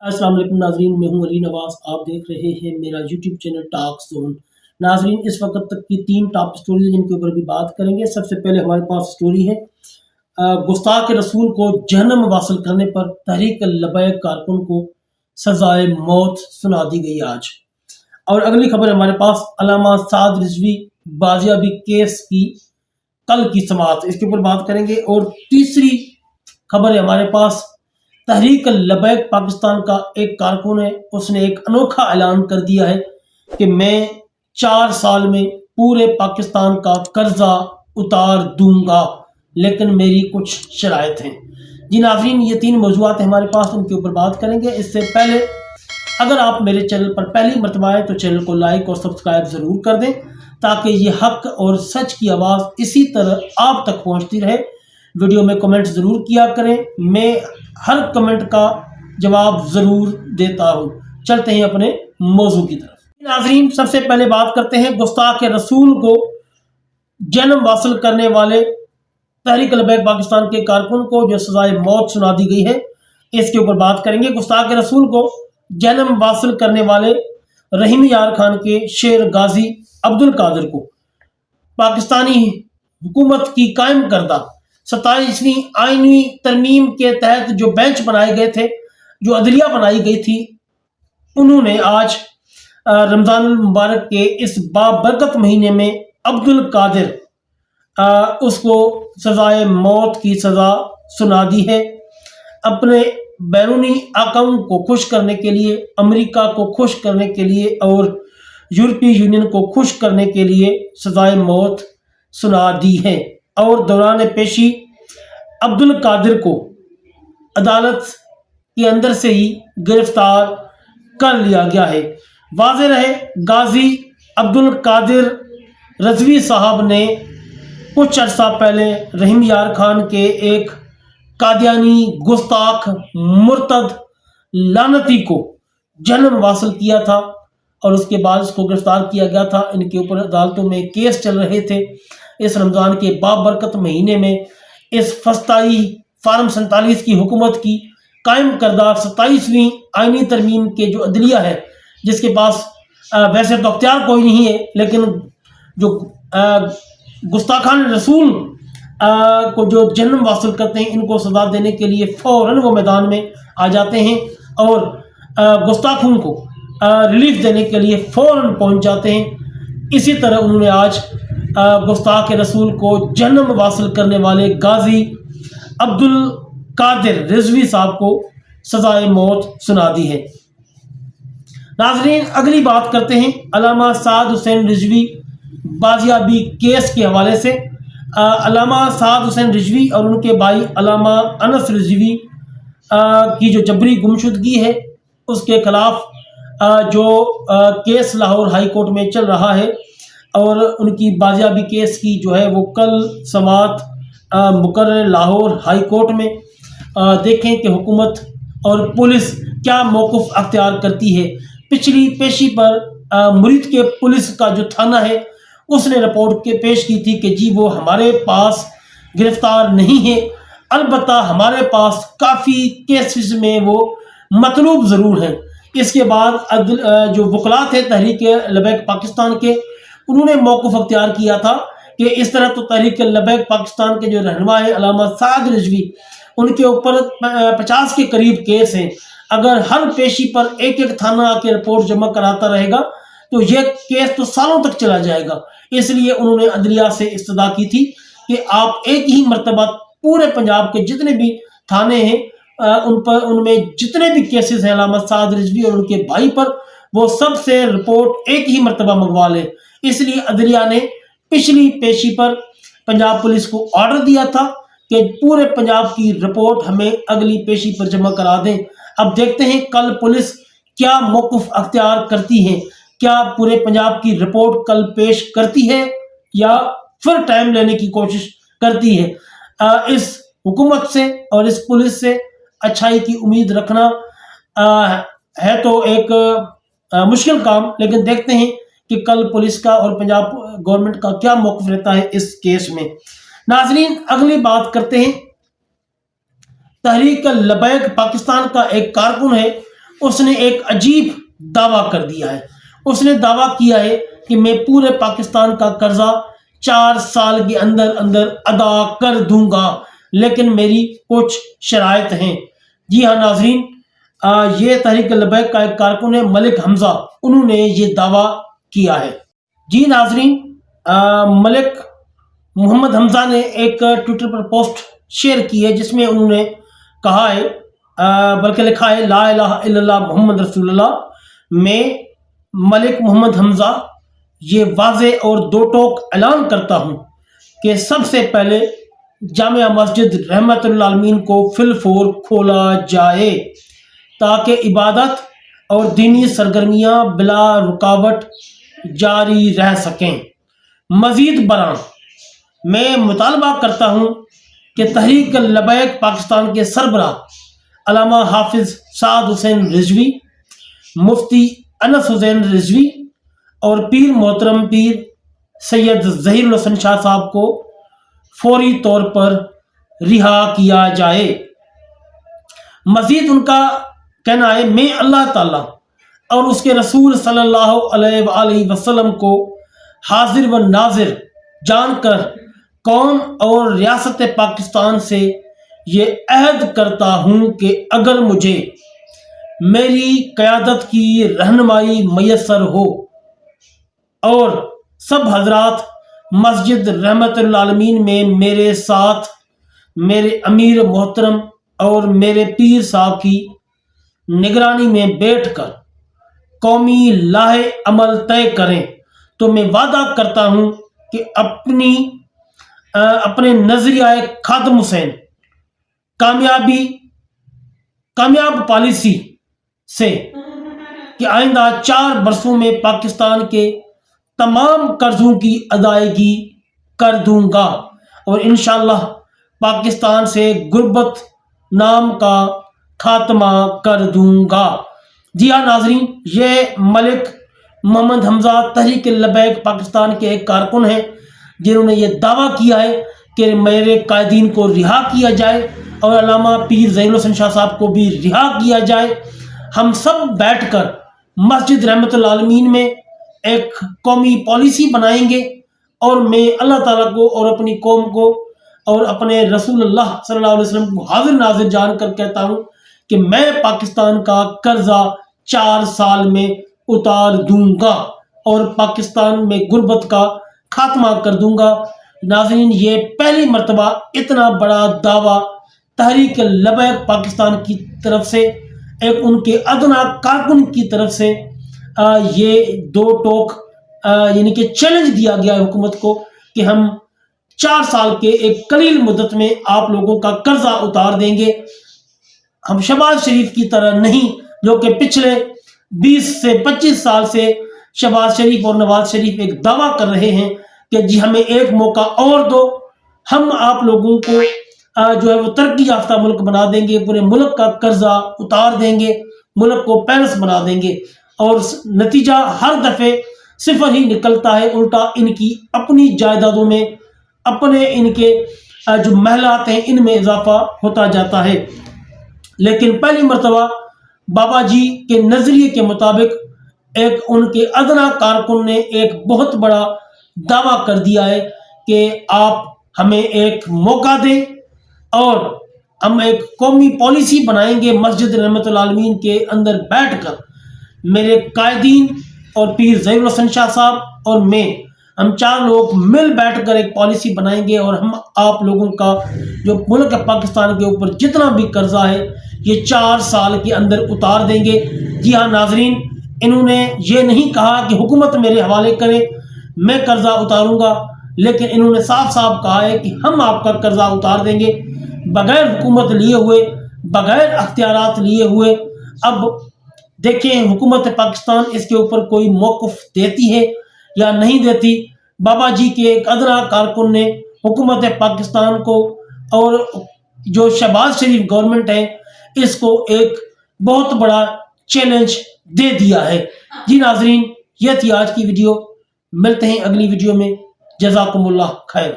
अस्सलाम वालेकुम नाजरीन, मैं हूं अली नवाज। आप देख रहे हैं मेरा यूट्यूब चैनल टॉक जोन। नाजरीन, इस वक्त तक की 3 टॉप स्टोरीज जिनके ऊपर भी बात करेंगे। सबसे पहले हमारे पास स्टोरी है गुस्ताख रसूल को जहन्नम वासिल करने पर तहरीक लबैक कारकुन को सजाए मौत सुना दी गई आज। और अगली खबर हमारे पास अल्लामा साद रिजवी बाजियाबी केस की कल की समाअत, इसके ऊपर बात करेंगे। और तीसरी खबर है हमारे पास तहरीक लबैक पाकिस्तान का एक कारकुन है, उसने एक अनोखा ऐलान कर दिया है कि मैं 4 साल में पूरे पाकिस्तान का कर्जा उतार दूंगा, लेकिन मेरी कुछ शराइत हैं। जी नाज़रीन, ये 3 मौज़ूआत हैं हमारे पास, उनके ऊपर बात करेंगे। इससे पहले अगर आप मेरे चैनल पर पहली मरतबा आए तो चैनल को लाइक और सब्सक्राइब ज़रूर कर दें, ताकि ये हक और सच की आवाज़ इसी तरह आप तक पहुँचती रहे। वीडियो में कमेंट ज़रूर किया करें, मैं हर कमेंट का जवाब ज़रूर देता हूँ। चलते हैं अपने मौजू की तरफ। नाज़रीन, सबसे पहले बात करते हैं गुस्ताख रसूल को जन्म वासिल करने वाले तहरीक लबैक पाकिस्तान के कारकुन को जो सजाए मौत सुना दी गई है, इसके ऊपर बात करेंगे। गुस्ताख रसूल को जन्म वासिल करने वाले रहीम यार खान के शेर गाजी अब्दुल कादिर को पाकिस्तानी हुकूमत की कायम करदा 27वीं आईनी तरमीम के तहत जो बेंच बनाए गए थे, जो अदलिया बनाई गई थी, उन्होंने आज रमज़ान मुबारक के इस बाबरकत महीने में अब्दुल कादिर उसको सजाए मौत की सज़ा सुना दी है। अपने बैरूनी आकाम को खुश करने के लिए, अमेरिका को खुश करने के लिए और यूरोपीय यूनियन को खुश करने के लिए सजाए मौत सुना दी है। और दौरान पेशी अब्दुल कादिर को अदालत के अंदर से ही गिरफ्तार कर लिया गया है। वाज़ेह रहे, गाजी अब्दुल कादिर रजवी साहब ने कुछ अर्सा पहले रहीम यार खान के एक कादियानी गुस्ताख मुर्तद लानती को जन्म वासिल किया था और उसके बाद उसको गिरफ्तार किया गया था। इनके ऊपर अदालतों में केस चल रहे थे। इस रमज़ान के बाबरकत महीने में इस फस्ताई फार्म 47 की हुकूमत की कायम करदा 27वीं आईनी तरमीम के जो अदलिया है, जिसके पास वैसे तो अख्तियार कोई नहीं है, लेकिन जो गुस्ताखान रसूल को जो जन्म वासिल करते हैं, इनको सजा देने के लिए फ़ौरन वो मैदान में आ जाते हैं और गुस्ताखों को रिलीफ देने के लिए फ़ौरन पहुंच जाते हैं। इसी तरह उन्होंने आज गुस्ताख रसूल को जन्म वासिल करने वाले गाजी अब्दुल कादिर रिजवी साहब को सजाए मौत सुना दी है। नाजरीन, अगली बात करते हैं अल्लामा साद हुसैन रिजवी बाजियाबी केस के हवाले से। अल्लामा साद हुसैन रिजवी और उनके भाई अल्लामा अनस रिजवी की जो जबरी गुमशुदगी है, उसके खिलाफ जो केस लाहौर हाई कोर्ट में चल रहा है और उनकी बाजियाबी केस की जो है वो कल समाअत मुकर्रर लाहौर हाई कोर्ट में। देखें कि हुकूमत और पुलिस क्या मौक़िफ़ अख्तियार करती है। पिछली पेशी पर मुरीद के पुलिस का जो थाना है, उसने रिपोर्ट के पेश की थी कि जी वो हमारे पास गिरफ्तार नहीं है, अलबत्ता हमारे पास काफ़ी केसेस में वो मतलूब ज़रूर हैं। इसके बाद जो वकला थे तहरीक लबैक पाकिस्तान के, उन्होंने मौक़िफ़ अख्तियार किया था कि इस तरह तो तहरीक लबैक पाकिस्तान के जो रहनुमा है अल्लामा साद रिजवी, उनके ऊपर 50 के करीब केस हैं। अगर हर पेशी पर एक एक थाना आके रिपोर्ट जमा कराता रहेगा तो यह केस तो सालों तक चला जाएगा। इसलिए उन्होंने अदलिया से इस्तदा की थी कि आप एक ही मरतबा पूरे पंजाब के जितने भी थाने हैं उनमें जितने भी केसेस हैं अल्लामा साद रिजवी और उनके भाई पर, वो सब से रिपोर्ट एक ही मरतबा मंगवा लें। इसलिए अदलिया ने पिछली पेशी पर पंजाब पुलिस को ऑर्डर दिया था कि पूरे पंजाब की रिपोर्ट हमें अगली पेशी पर जमा करा दें। अब देखते हैं कल पुलिस क्या मौक़िफ़ अख्तियार करती है, क्या पूरे पंजाब की रिपोर्ट कल पेश करती है या फिर टाइम लेने की कोशिश करती है। इस हुकूमत से और इस पुलिस से अच्छाई की उम्मीद रखना है तो एक मुश्किल काम, लेकिन देखते हैं कि कल पुलिस का और पंजाब गवर्नमेंट का क्या मौक़िफ़ रहता है इस केस में। नाजरीन, अगली बात करते हैं तहरीक लबैक पाकिस्तान का एक कारकुन है, اس نے ایک عجیب دعویٰ کر دیا ہے۔ اس نے دعویٰ کیا ہے کہ میں پورے پاکستان کا قرضہ 4 سال کے اندر اندر ادا کر دوں گا، لیکن میری کچھ شرائط ہیں۔ جی ہاں ناظرین، یہ تحریک لبیک کا ایک کارکن ہے ملک حمزہ، انہوں نے یہ دعویٰ کیا ہے۔ جی ناظرین، ملک محمد حمزہ نے ایک ٹویٹر پر پوسٹ شیئر کی ہے جس میں انہوں نے کہا ہے، بلکہ لکھا ہے، لا الہ الا اللہ محمد رسول اللہ۔ میں ملک محمد حمزہ یہ واضح اور دو ٹوک اعلان کرتا ہوں کہ سب سے پہلے جامع مسجد رحمت للعالمین کو فی الفور کھولا جائے تاکہ عبادت اور دینی سرگرمیاں بلا رکاوٹ جاری رہ سکیں۔ مزید برآں میں مطالبہ کرتا ہوں کہ تحریک لبیک پاکستان کے سربراہ علامہ حافظ سعد حسین رضوی، مفتی انس حسین رضوی اور پیر محترم پیر سید ظہیر الحسن شاہ صاحب کو فوری طور پر رہا کیا جائے۔ مزید ان کا کہنا ہے، میں اللہ تعالیٰ اور اس کے رسول صلی اللہ علیہ وآلہ وسلم کو حاضر و ناظر جان کر قوم اور ریاست پاکستان سے یہ عہد کرتا ہوں کہ اگر مجھے میری قیادت کی رہنمائی میسر ہو اور سب حضرات مسجد رحمت للعالمین میں میرے ساتھ میرے امیر محترم اور میرے پیر صاحب کی نگرانی میں بیٹھ کر قومی لاہ عمل طے کریں تو میں وعدہ کرتا ہوں کہ اپنے نظریہ خادم حسین کامیاب پالیسی سے کہ آئندہ 4 برسوں میں پاکستان کے تمام قرضوں کی ادائیگی کر دوں گا اور انشاءاللہ پاکستان سے غربت نام کا خاتمہ کر دوں گا۔ جی ہاں ناظرین، یہ ملک محمد حمزہ تحریک لبیک پاکستان کے ایک کارکن ہیں جنہوں نے یہ دعویٰ کیا ہے کہ میرے قائدین کو رہا کیا جائے اور علامہ پیر ظہیر الحسن شاہ صاحب کو بھی رہا کیا جائے۔ ہم سب بیٹھ کر مسجد رحمت للعالمین میں ایک قومی پالیسی بنائیں گے اور میں اللہ تعالیٰ کو اور اپنی قوم کو اور اپنے رسول اللہ صلی اللہ علیہ وسلم کو حاضر ناظر جان کر کہتا ہوں کہ میں پاکستان کا قرضہ 4 سال میں اتار دوں گا اور پاکستان میں غربت کا خاتمہ کر دوں گا۔ ناظرین، یہ پہلی مرتبہ اتنا بڑا دعویٰ تحریک لبیک پاکستان کی طرف سے، ایک ان کے ادنا کارکن کی طرف سے یہ دو ٹوک یعنی کہ چیلنج دیا گیا ہے حکومت کو کہ ہم 4 سال کے ایک قلیل مدت میں آپ لوگوں کا قرضہ اتار دیں گے۔ ہم شہباز شریف کی طرح نہیں جو کہ پچھلے 20 سے 25 سال سے شہباز شریف اور نواز شریف ایک دعویٰ کر رہے ہیں کہ جی ہمیں ایک موقع اور دو، ہم آپ لوگوں کو جو ہے وہ ترقی یافتہ ملک بنا دیں گے، پورے ملک کا قرضہ اتار دیں گے، ملک کو پیرس بنا دیں گے، اور نتیجہ ہر دفعے صفر ہی نکلتا ہے، الٹا ان کی اپنی جائیدادوں میں اپنے ان کے جو محلات ہیں ان میں اضافہ ہوتا جاتا ہے۔ لیکن پہلی مرتبہ بابا جی کے نظریے کے مطابق ایک ان کے ادنا کارکن نے ایک بہت بڑا دعویٰ کر دیا ہے کہ آپ ہمیں ایک موقع دیں اور ہم ایک قومی پالیسی بنائیں گے مسجد رحمت العالمین کے اندر بیٹھ کر، میرے قائدین اور پیر ظہیر الحسن شاہ صاحب اور میں، ہم 4 لوگ مل بیٹھ کر ایک پالیسی بنائیں گے اور ہم آپ لوگوں کا جو ملک پاکستان کے اوپر جتنا بھی قرضہ ہے یہ 4 سال کے اندر اتار دیں گے۔ جی ہاں ناظرین، انہوں نے یہ نہیں کہا کہ حکومت میرے حوالے کرے میں قرضہ اتاروں گا، لیکن انہوں نے صاف صاف کہا ہے کہ ہم آپ کا قرضہ اتار دیں گے بغیر حکومت لیے ہوئے، بغیر اختیارات لیے ہوئے۔ اب دیکھیں حکومت پاکستان اس کے اوپر کوئی موقف دیتی ہے یا نہیں دیتی۔ بابا جی کے ایک ادنا کارکن نے حکومت پاکستان کو اور جو شہباز شریف گورنمنٹ ہے اس کو ایک بہت بڑا چیلنج دے دیا ہے۔ جی ناظرین، یہ تھی آج کی ویڈیو، ملتے ہیں اگلی ویڈیو میں، جزاکم اللہ خیر۔